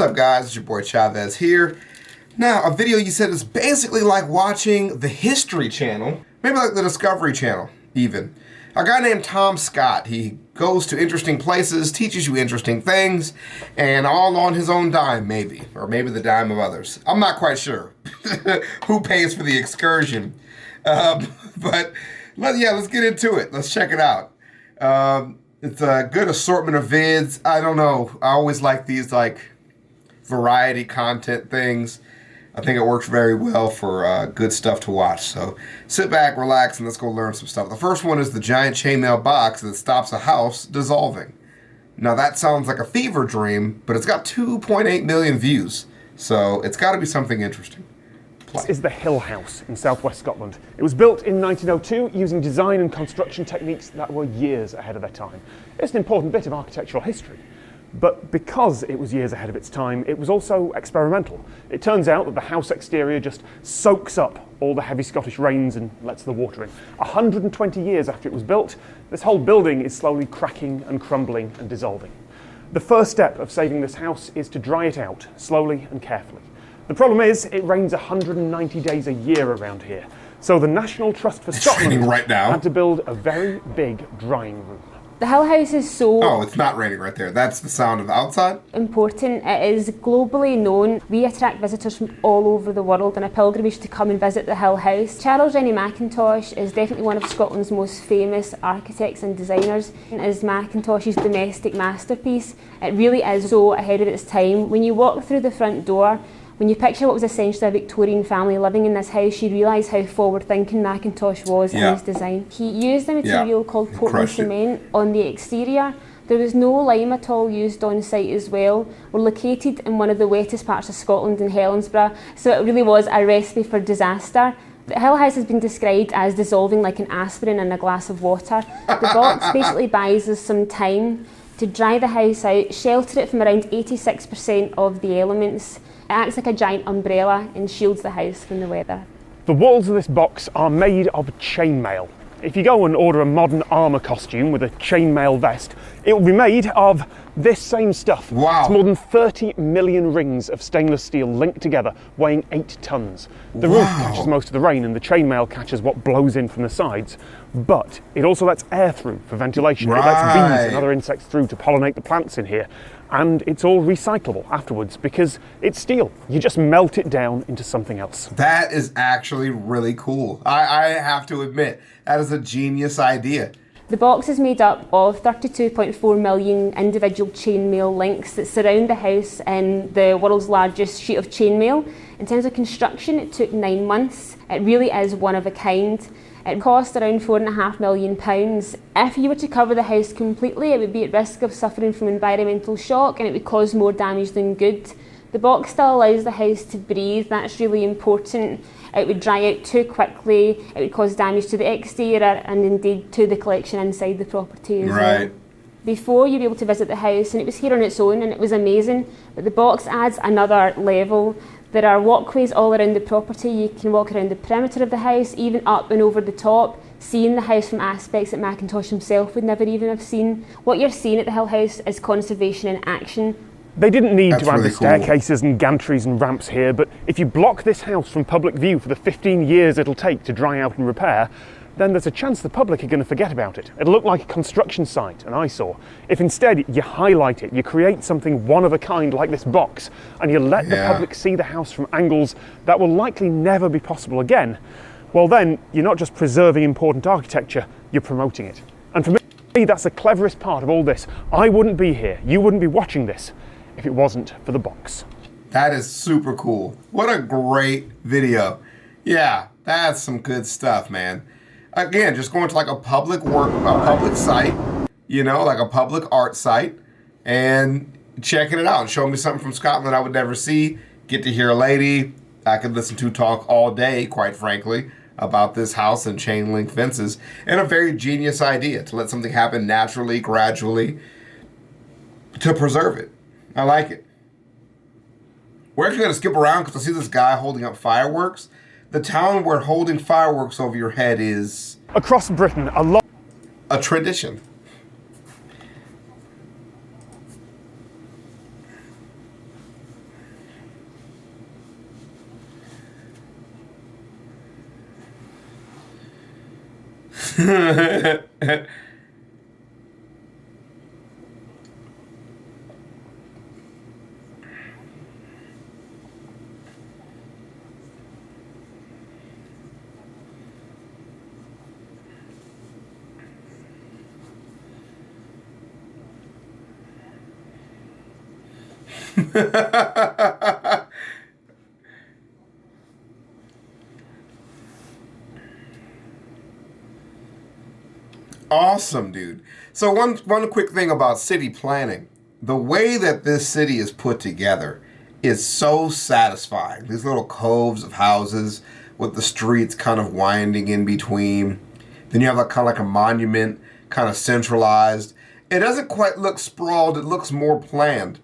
What's up, guys? It's your boy Chavez here. Now, a video you said is basically like watching the History Channel, maybe like the Discovery Channel, even. A guy named Tom Scott, he goes to interesting places, teaches you interesting things, and all on his own dime, maybe. Or maybe the dime of others. I'm not quite sure who pays for the excursion. But let's get into it. Let's check it out. It's a good assortment of vids. I don't know. I always like these like variety content things. I think it works very well for good stuff to watch. So sit back, relax, and let's go learn some stuff. The first one is the giant chainmail box that stops a house dissolving. Now that sounds like a fever dream, but it's got 2.8 million views. So it's got to be something interesting. This is the Hill House in southwest Scotland. It was built in 1902 using design and construction techniques that were years ahead of their time. It's an important bit of architectural history. But because it was years ahead of its time, it was also experimental. It turns out that the house exterior just soaks up all the heavy Scottish rains and lets the water in. 120 years after it was built, this whole building is slowly cracking and crumbling and dissolving. The first step of saving this house is to dry it out, slowly and carefully. The problem is, it rains 190 days a year around here. So the National Trust for Scotland right now. had to build a very big drying room. The Hill House is so... Oh, it's not raining right there. That's the sound of the outside? ...important. It is globally known. We attract visitors from all over the world on a pilgrimage to come and visit the Hill House. Charles Rennie Mackintosh is definitely one of Scotland's most famous architects and designers. It is Mackintosh's domestic masterpiece. It really is so ahead of its time. When you walk through the front door, when you picture what was essentially a Victorian family living in this house, you realise how forward-thinking Mackintosh was in his design. He used a material called Portland cement on the exterior. There was no lime at all used on site as well. We're located in one of the wettest parts of Scotland in Helensburgh, so it really was a recipe for disaster. The Hill House has been described as dissolving like an aspirin in a glass of water. The box basically buys us some time to dry the house out, shelter it from around 86% of the elements. It acts like a giant umbrella and shields the house from the weather. The walls of this box are made of chainmail. If you go and order a modern armour costume with a chainmail vest, it will be made of this same stuff. Wow. It's more than 30 million rings of stainless steel linked together, weighing 8 tonnes. The roof catches most of the rain and the chainmail catches what blows in from the sides, but it also lets air through for ventilation. It lets bees and other insects through to pollinate the plants in here. And it's all recyclable afterwards because it's steel. You just melt it down into something else. That is actually really cool. I have to admit, that is a genius idea. The box is made up of 32.4 million individual chainmail links that surround the house in the world's largest sheet of chainmail. In terms of construction, it took 9 months. It really is one of a kind. It cost around £4.5 million. If you were to cover the house completely, it would be at risk of suffering from environmental shock and it would cause more damage than good. The box still allows the house to breathe. That's really important. It would dry out too quickly, it would cause damage to the exterior and indeed to the collection inside the property as well. Before you'd be able to visit the house, and it was here on its own and it was amazing, but the box adds another level. There are walkways all around the property. You can walk around the perimeter of the house, even up and over the top, seeing the house from aspects that Mackintosh himself would never even have seen. What you're seeing at the Hill House is conservation in action. They didn't need to add the staircases and gantries and ramps here, but if you block this house from public view for the 15 years it'll take to dry out and repair, then there's a chance the public are going to forget about it. It'll look like a construction site, an eyesore. If instead you highlight it, you create something one of a kind like this box, and you let the public see the house from angles that will likely never be possible again, well then, you're not just preserving important architecture, you're promoting it. And for me, that's the cleverest part of all this. I wouldn't be here, you wouldn't be watching this, if it wasn't for the box. That is super cool. What a great video. Yeah, that's some good stuff, man. Again, just going to like a public site, you know, like a public art site, and checking it out and showing me something from Scotland I would never see. Get to hear a lady I could listen to talk all day, quite frankly, about this house and chain link fences, and a very genius idea to let something happen naturally, gradually, to preserve it. I like it. We're actually going to skip around because I see this guy holding up fireworks. The town where holding fireworks over your head is... Across Britain, a tradition. Awesome, dude. So one quick thing about city planning. The way that this city is put together is so satisfying. These little coves of houses with the streets kind of winding in between. Then you have like kind of like a monument, kind of centralized. It doesn't quite look sprawled. It looks more planned.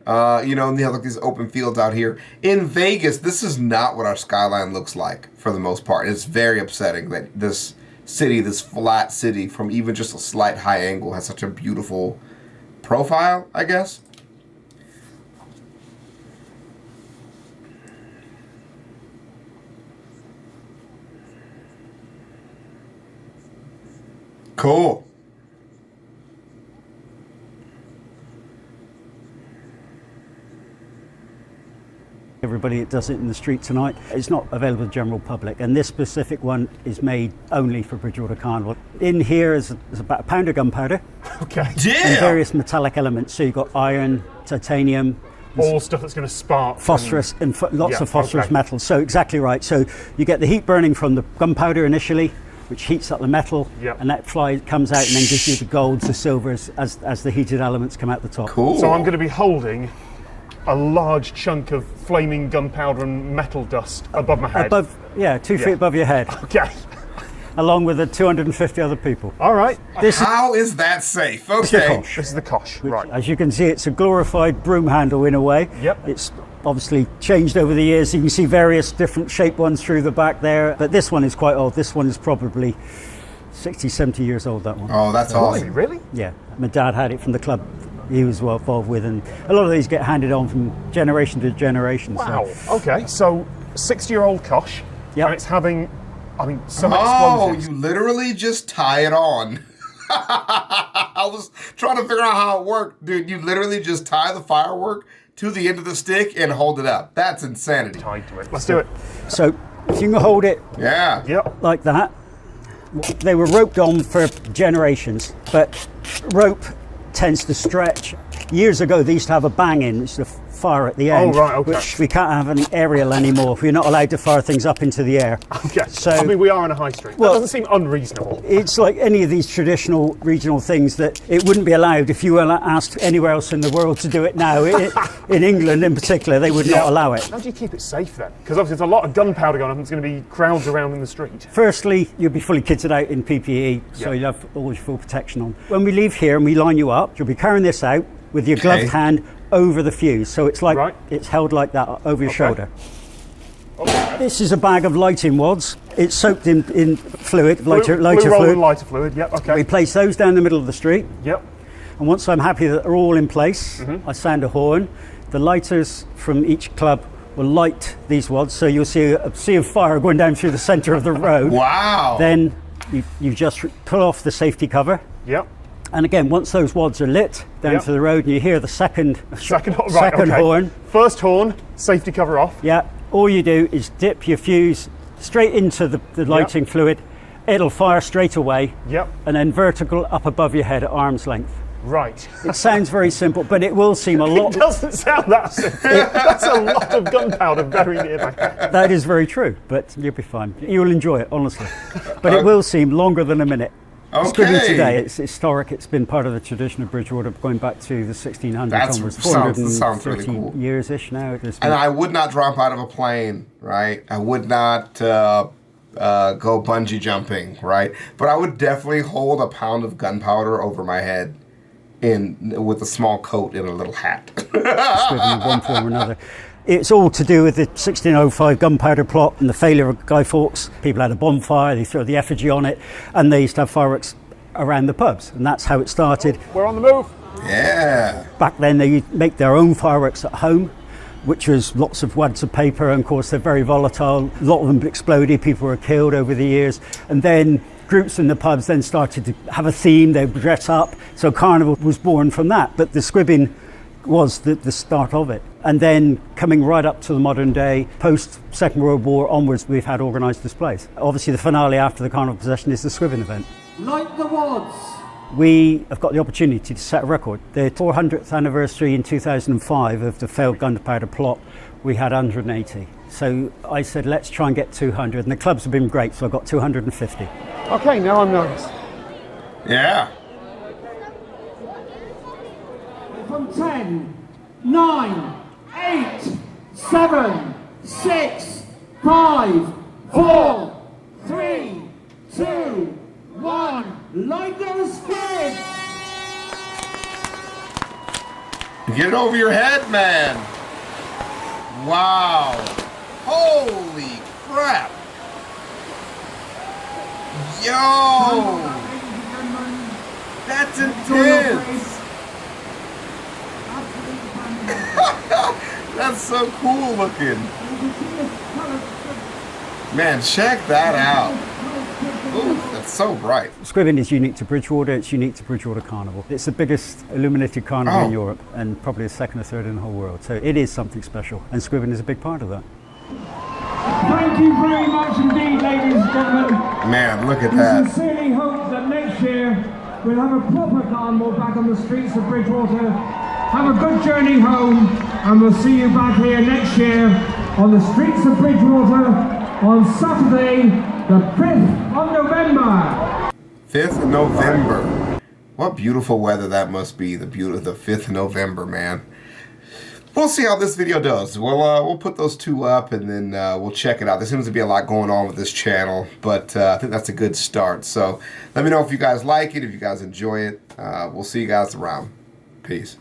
You know, and you have like these open fields out here. In Vegas, this is not what our skyline looks like for the most part. It's very upsetting that this city, this flat city, from even just a slight high angle, has such a beautiful profile, I guess. Cool. Everybody that does it in the street tonight, it's not available to the general public, and this specific one is made only for Bridgewater Carnival. In here is about a pound of gunpowder. Okay. And Yeah. various metallic elements. So you've got iron, titanium, All stuff that's going to spark. phosphorus, and lots Yeah, of phosphorus okay. metals. So exactly right. So you get the heat burning from the gunpowder initially, which heats up the metal, Yep. and that comes out and then gives you the golds, the silvers, as the heated elements come out the top. Cool. So I'm going to be holding a large chunk of flaming gunpowder and metal dust above my head. Above, 2 feet above your head, Okay. along with the 250 other people. All right. This is How is that safe? the Okay. kosh. This is the kosh. Right. As you can see, it's a glorified broom handle in a way. Yep. It's obviously changed over the years. You can see various different shaped ones through the back there, but this one is quite old. This one is probably 60, 70 years old, that one. Oh, that's awesome. Really? Yeah, my dad had it from the club he was well involved with, and a lot of these get handed on from generation to generation. Wow. So, Okay. So 60-year-old kosh. Yep. And it's having, some Oh, explosives. you literally just tie it on. I was trying to figure out how it worked. Dude, you literally just tie the firework to the end of the stick and hold it up. That's insanity. Tied to it. Let's do it. so if you can hold it Yeah. Yep. like that, they were roped on for generations, but rope tends to stretch. Years ago, they used to have a bang in, which is a fire at the end, right, okay. which we can't have any aerial anymore. We're not allowed to fire things up into the air. Okay. So- I mean, we are on a high street. Well- That doesn't seem unreasonable. It's like any of these traditional regional things that it wouldn't be allowed if you were asked anywhere else in the world to do it now. In England in particular, they would not allow it. How do you keep it safe then? Because obviously there's a lot of gunpowder going on. There's going to be crowds around in the street. Firstly, you'll be fully kitted out in PPE, so Yeah. you'll have all your full protection on. When we leave here and we line you up, you'll be carrying this out with your gloved hand over the fuse. So it's like Right. it's held like that over your Okay. shoulder. Okay. This is a bag of lighting wads. It's soaked in fluid, lighter Blue roll fluid. and lighter fluid. Yep. Okay. We place those down the middle of the street. Yep. And once I'm happy that they're all in place, Mm-hmm. I sound a horn. The lighters from each club will light these wads, so you'll see a sea of fire going down through the centre of the road. Wow. Then you just pull off the safety cover. Yep. And again, once those wads are lit down Yep. to the road, and you hear the second Second okay. horn, First horn. Safety cover off. yeah, all you do is dip your fuse straight into the lighting fluid. It'll fire straight away, Yep. and then vertical up above your head at arm's length. Right. It sounds very simple, but it will seem a It lot. doesn't sound that simple. That's a lot of gunpowder very near my head. That is very true, but you'll be fine. You'll enjoy it, honestly. But it will seem longer than a minute. It's good Okay. today. It's historic. It's been part of the tradition of Bridgewater going back to the 1600s That's- onwards. sounds really 430 cool. years-ish now. There's And been- I would not drop out of a plane, right? I would not go bungee jumping, right? But I would definitely hold a pound of gunpowder over my head with a small coat and a little hat. in one form or another. It's all to do with the 1605 gunpowder plot and the failure of Guy Fawkes. People had a bonfire, they threw the effigy on it, and they used to have fireworks around the pubs, and that's how it started. We're on the move. Yeah. Back then, they would make their own fireworks at home, which was lots of wads of paper, and of course they're very volatile. A lot of them exploded, people were killed over the years, and then Groups in the pubs then started to have a theme, they would dress up, so carnival was born from that. But the squibbing was the start of it. And then coming right up to the modern day, post Second World War onwards, we've had organised displays. Obviously the finale after the carnival procession is the squibbing event. Like the wads. We have got the opportunity to set a record. The 400th anniversary in 2005 of the failed gunpowder plot, we had 180. So I said, let's try and get 200, and the clubs have been great, so I got 250. Okay, now I'm nervous. Yeah. From 10, 9, 8, 7, 6, 5, 4, 3, 2, 1. Like those squids! Get it over your head, man. Wow. Holy crap. Yo. That's intense. That's so cool looking. Man, check that out. Ooh, that's so bright. Squibbing is unique to Bridgewater, it's unique to Bridgewater Carnival. It's the biggest illuminated carnival in Europe and probably the second or third in the whole world. So it is something special, and squibbing is a big part of that. Thank you very much indeed, ladies and gentlemen. Man, look at We that. sincerely hope that next year we'll have a proper carnival back on the streets of Bridgewater. Have a good journey home, and we'll see you back here next year on the streets of Bridgewater on Saturday, the 5th of November. 5th of November. What beautiful weather that must be, the 5th of November, man. We'll see how this video does. We'll put those two up, and then we'll check it out. There seems to be a lot going on with this channel, but I think that's a good start. So let me know if you guys like it, if you guys enjoy it. We'll see you guys around. Peace.